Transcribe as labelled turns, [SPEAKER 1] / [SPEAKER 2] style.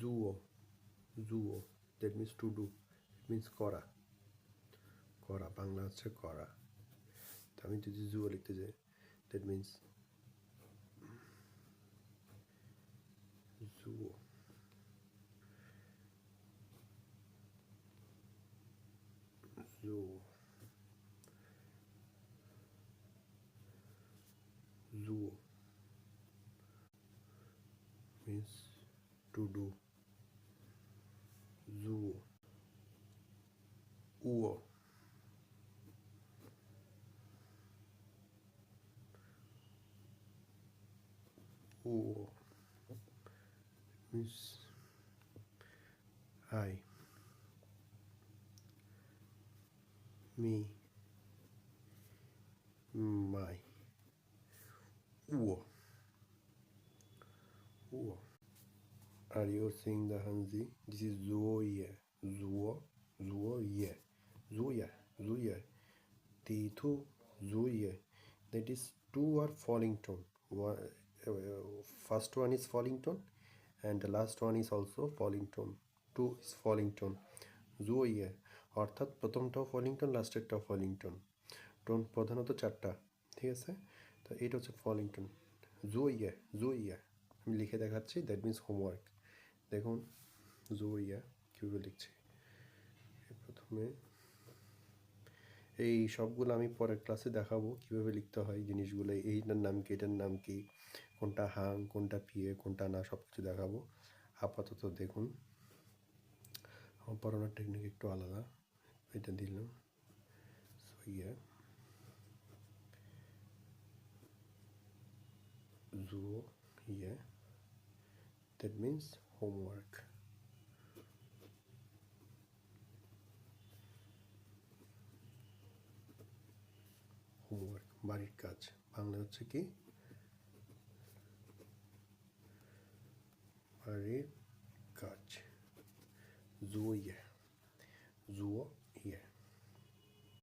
[SPEAKER 1] জুও, জুও that means to do, it means করা, করা বাংলা হচ্ছে করা। তো আমি যদি জুও লিখতে যাই দ্যাট মিনস জুও, জুও, জুও means to do, জুও, উও, উও means I, me, my, uo, uo. Are you seeing the Hanzi? This is zuoye, zuo, zuoye, zuye, zuye, titu, zuye. That is two are falling tone. First one is falling tone and the last one is also falling tone. Two is falling tone. জুইয়ে অর্থাৎ প্রথমটাও falling tone, লাস্টেরটাও falling tone. Tone প্রধানত চারটা, ঠিক আছে? তো এটা হচ্ছে ফলিং টোন। জুইয়ে, জুইয়ে আমি লিখে দেখাচ্ছি, দ্যাট মিনস হোমওয়ার্ক। দেখুন জুইয়ে কীভাবে লিখছি। প্রথমে এই সবগুলো আমি পরের ক্লাসে দেখাবো কীভাবে লিখতে হয় জিনিসগুলো, এইটার নাম কি, এটার নাম কি, কোনটা হাং, কোনটা পিয়ে, কোনটা না, সব কিছু দেখাবো। আপাতত দেখুন আমার পড়ানোর টেকনিক একটু আলাদা। এটা দিলাম ইয়ে জুও ইয়ে, দ্যাট মিনস হোমওয়ার্ক। হোমওয়ার্ক বাড়ির কাজ, বাংলা হচ্ছে কি বাড়ির কাজ, জুইয়ে।